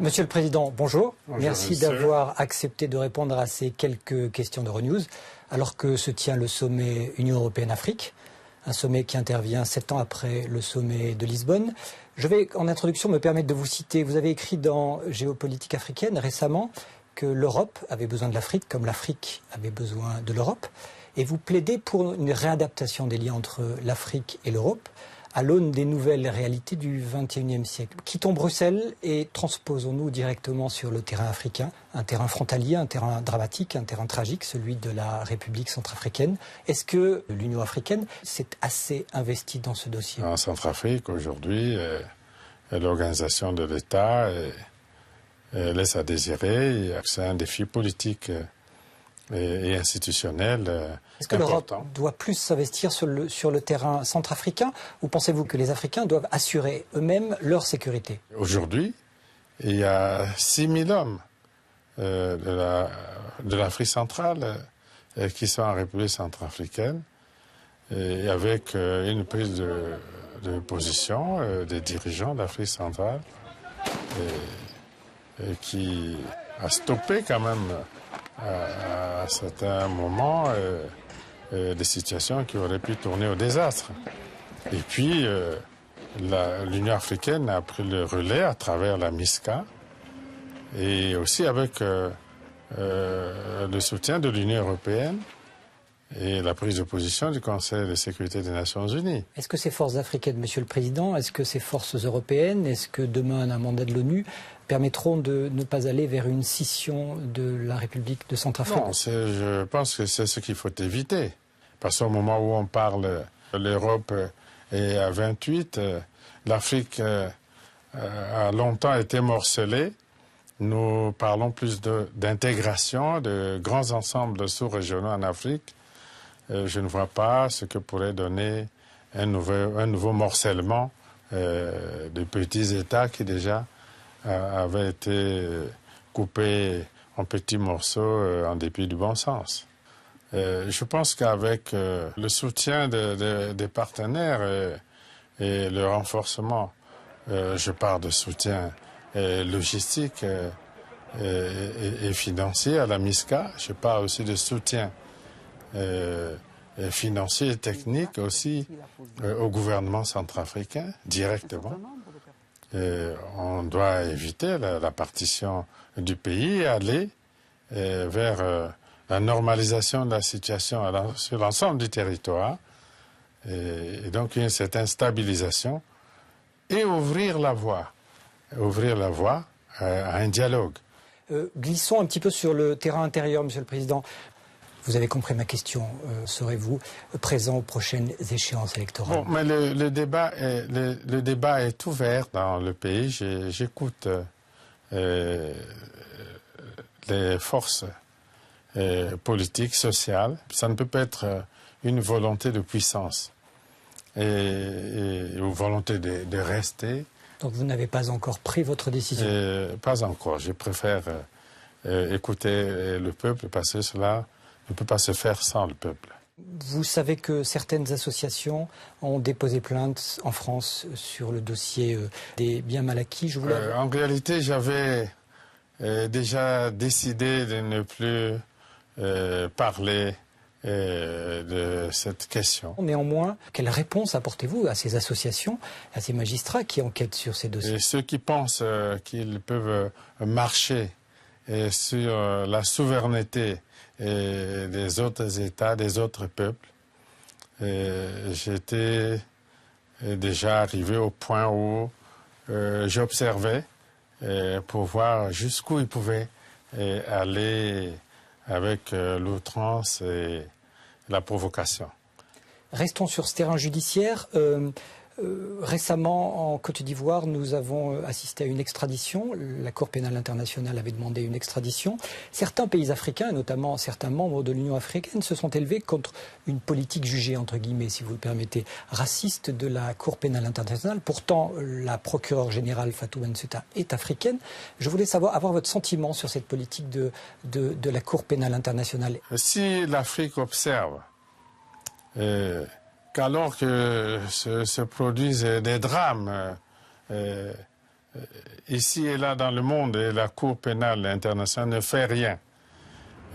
Monsieur le Président, bonjour. Bonjour. Merci d'avoir accepté de répondre à ces quelques questions d'Euronews, alors que se tient le sommet Union européenne-Afrique, un sommet qui intervient 7 ans après le sommet de Lisbonne. Je vais, en introduction, me permettre de vous citer. Vous avez écrit dans Géopolitique africaine récemment que l'Europe avait besoin de l'Afrique, comme l'Afrique avait besoin de l'Europe. Et vous plaidez pour une réadaptation des liens entre l'Afrique et l'Europe, à l'aune des nouvelles réalités du XXIe siècle. Quittons Bruxelles et transposons-nous directement sur le terrain africain, un terrain frontalier, un terrain dramatique, un terrain tragique, celui de la République centrafricaine. Est-ce que l'Union africaine s'est assez investie dans ce dossier? En Centrafrique, aujourd'hui, l'organisation de l'État laisse à désirer. C'est un défi politique et institutionnel Est-ce que l'Europe doit plus s'investir sur le terrain centrafricain, ou pensez-vous que les Africains doivent assurer eux-mêmes leur sécurité? Aujourd'hui, il y a 6 000 hommes de l'Afrique centrale qui sont en République centrafricaine, et avec une prise de position des dirigeants de l'Afrique centrale qui a stoppé quand même à certains moments des situations qui auraient pu tourner au désastre. Et puis, l'Union africaine a pris le relais à travers la MISCA et aussi avec le soutien de l'Union européenne et la prise de position du Conseil de sécurité des Nations unies. Est-ce que ces forces africaines, Monsieur le Président, est-ce que ces forces européennes, est-ce que demain un mandat de l'ONU permettront de ne pas aller vers une scission de la République de Centrafrique? Non, je pense que c'est ce qu'il faut éviter. Parce qu'au moment où on parle, l'Europe est à 28, l'Afrique a longtemps été morcelée. Nous parlons plus d'intégration, de grands ensembles sous-régionaux en Afrique. Je ne vois pas ce que pourrait donner un nouveau morcellement de petits États qui déjà avaient été coupés en petits morceaux en dépit du bon sens. Je pense qu'avec le soutien des partenaires et le renforcement, je parle de soutien logistique et financier à la MISCA, je parle aussi de soutien financier et technique aussi au gouvernement centrafricain directement. On doit éviter la partition du pays et aller vers la normalisation de la situation sur l'ensemble du territoire et donc une certaine stabilisation et ouvrir la voie à un dialogue. Glissons un petit peu sur le terrain intérieur, Monsieur le Président. Vous avez compris ma question. Serez-vous présent aux prochaines échéances électorales? Bon, mais le débat est ouvert dans le pays. J'écoute les forces politiques, sociales. Ça ne peut pas être une volonté de puissance et une volonté de rester. Donc vous n'avez pas encore pris votre décision? Pas encore. Je préfère écouter le peuple parce que cela ne peut pas se faire sans le peuple. Vous savez que certaines associations ont déposé plainte en France sur le dossier des biens mal acquis. En réalité, j'avais déjà décidé de ne plus parler de cette question. Néanmoins, quelle réponse apportez-vous à ces associations, à ces magistrats qui enquêtent sur ces dossiers? Et ceux qui pensent qu'ils peuvent marcher sur la souveraineté des autres États, des autres peuples, j'étais déjà arrivé au point où j'observais pour voir jusqu'où ils pouvaient aller avec l'outrance et la provocation. Restons sur ce terrain judiciaire. Récemment, en Côte d'Ivoire, nous avons assisté à une extradition. La Cour pénale internationale avait demandé une extradition. Certains pays africains, et notamment certains membres de l'Union africaine, se sont élevés contre une politique jugée, entre guillemets, si vous le permettez, raciste de la Cour pénale internationale. Pourtant, la procureure générale Fatou Bensouda est africaine. Je voulais avoir votre sentiment sur cette politique de la Cour pénale internationale. Si l'Afrique observe qu'alors que se produisent des drames, il ici et là dans le monde et la Cour pénale internationale ne fait rien.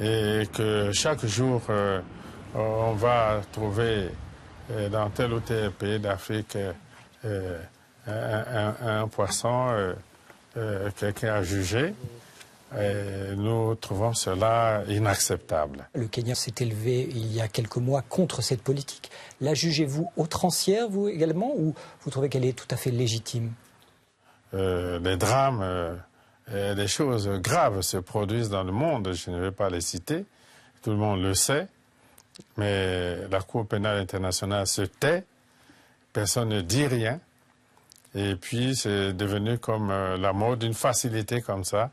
Et que chaque jour, on va trouver dans tel ou tel pays d'Afrique un poisson, quelqu'un a jugé. Et nous trouvons cela inacceptable. Le Kenya s'est élevé il y a quelques mois contre cette politique. La jugez-vous outrancière, vous également, ou vous trouvez qu'elle est tout à fait légitime? Les drames, des choses graves se produisent dans le monde, je ne vais pas les citer, tout le monde le sait, mais la Cour pénale internationale se tait, personne ne dit rien, et puis c'est devenu comme la mode, une facilité comme ça.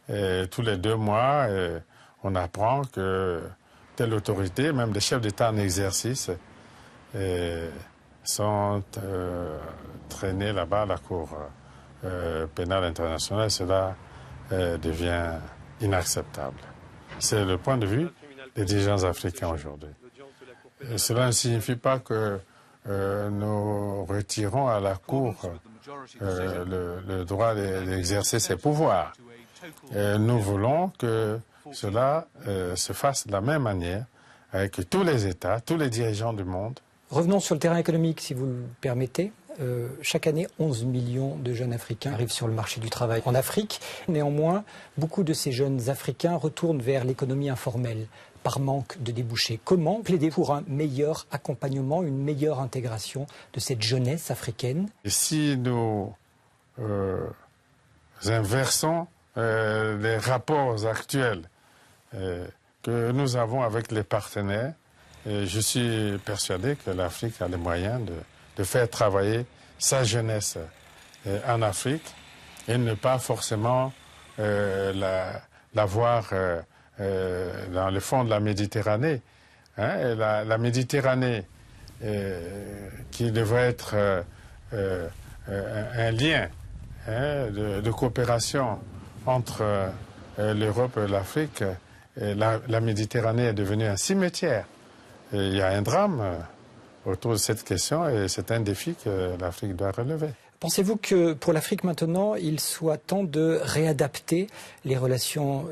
Et tous les 2 mois, on apprend que telle autorité, même des chefs d'État en exercice, sont traînés là-bas à la Cour pénale internationale. Cela devient inacceptable. C'est le point de vue des dirigeants africains aujourd'hui. Cela ne signifie pas que nous retirons à la Cour le droit d'exercer ses pouvoirs. Nous voulons que cela se fasse de la même manière avec tous les États, tous les dirigeants du monde. Revenons sur le terrain économique, si vous le permettez. Chaque année, 11 millions de jeunes Africains arrivent sur le marché du travail en Afrique. Néanmoins, beaucoup de ces jeunes Africains retournent vers l'économie informelle par manque de débouchés. Comment plaider pour un meilleur accompagnement, une meilleure intégration de cette jeunesse africaine? Et si nous inversons les rapports actuels que nous avons avec les partenaires, je suis persuadé que l'Afrique a les moyens de faire travailler sa jeunesse en Afrique et ne pas forcément la voir dans le fond de la Méditerranée. Et la Méditerranée, qui devrait être un lien de coopération entre l'Europe et l'Afrique, la Méditerranée est devenue un cimetière. Et il y a un drame autour de cette question et c'est un défi que l'Afrique doit relever. Pensez-vous que pour l'Afrique maintenant, il soit temps de réadapter les relations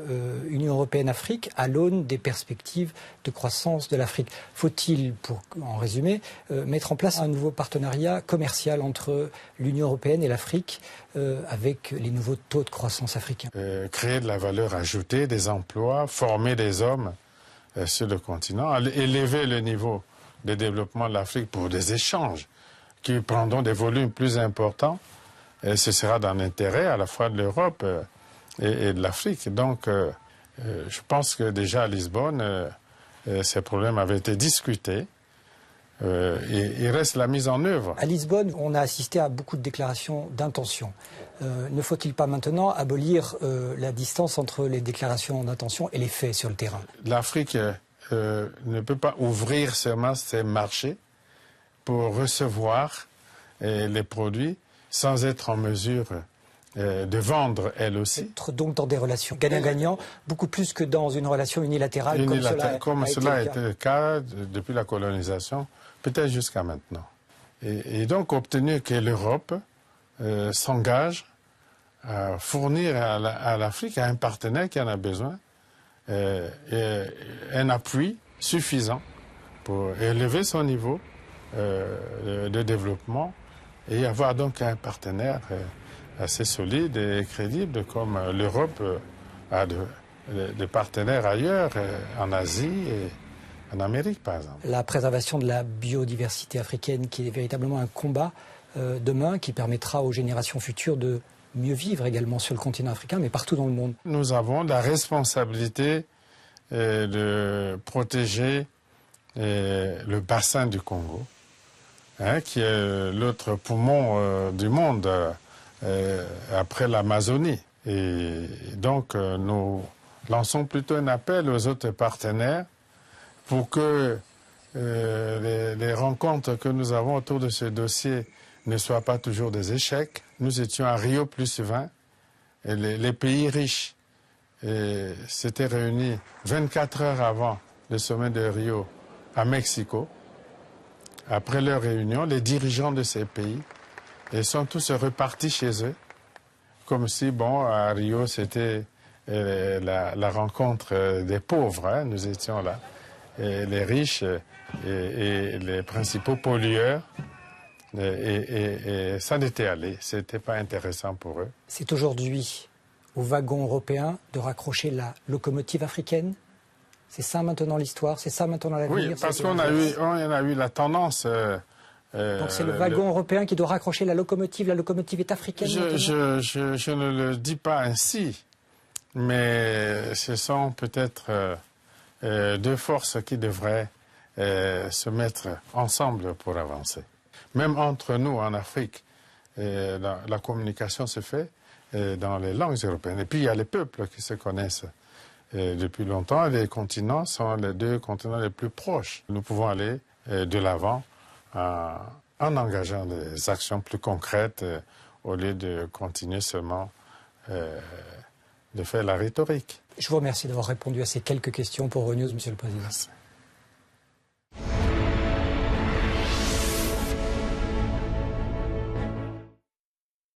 Union européenne-Afrique à l'aune des perspectives de croissance de l'Afrique? Faut-il, pour en résumer, mettre en place un nouveau partenariat commercial entre l'Union européenne et l'Afrique avec les nouveaux taux de croissance africains? Créer de la valeur ajoutée, des emplois, former des hommes sur le continent, élever le niveau de développement de l'Afrique pour des échanges qui prendront des volumes plus importants, et ce sera dans l'intérêt à la fois de l'Europe et de l'Afrique. Donc, je pense que déjà à Lisbonne, ces problèmes avaient été discutés. Il reste la mise en œuvre. À Lisbonne, on a assisté à beaucoup de déclarations d'intention. Ne faut-il pas maintenant abolir la distance entre les déclarations d'intention et les faits sur le terrain? L'Afrique ne peut pas ouvrir seulement ses marchés pour recevoir les produits sans être en mesure de vendre elle aussi. Être donc dans des relations gagnant-gagnant, beaucoup plus que dans une relation unilatérale comme cela a été le cas depuis la colonisation, peut-être jusqu'à maintenant. Et donc obtenir que l'Europe s'engage à fournir à l'Afrique, à un partenaire qui en a besoin, un appui suffisant pour élever son niveau de développement et avoir donc un partenaire assez solide et crédible comme l'Europe a de partenaires ailleurs, en Asie et en Amérique par exemple. La préservation de la biodiversité africaine qui est véritablement un combat demain qui permettra aux générations futures de mieux vivre également sur le continent africain mais partout dans le monde. Nous avons la responsabilité de protéger le bassin du Congo, qui est l'autre poumon du monde après l'Amazonie. Et donc, nous lançons plutôt un appel aux autres partenaires pour que les rencontres que nous avons autour de ce dossier ne soient pas toujours des échecs. Nous étions à Rio +20, et les pays riches s'étaient réunis 24 heures avant le sommet de Rio à Mexico. Après leur réunion, les dirigeants de ces pays sont tous repartis chez eux, comme si, bon, à Rio, c'était la rencontre des pauvres. Hein, nous étions là. Et les riches et les principaux pollueurs. Et ça n'était allé. Ce n'était pas intéressant pour eux. C'est aujourd'hui au wagon européen de raccrocher la locomotive africaine? C'est ça maintenant l'histoire? C'est ça maintenant l'avenir? Oui, parce qu'on a eu la tendance... donc c'est le wagon européen qui doit raccrocher la locomotive est africaine? Je ne le dis pas ainsi, mais ce sont peut-être deux forces qui devraient se mettre ensemble pour avancer. Même entre nous en Afrique, la communication se fait dans les langues européennes. Et puis il y a les peuples qui se connaissent depuis longtemps. Les continents sont les deux continents les plus proches. Nous pouvons aller de l'avant en engageant des actions plus concrètes au lieu de continuer seulement de faire la rhétorique. Je vous remercie d'avoir répondu à ces quelques questions pour Euronews, Monsieur le Président. Merci.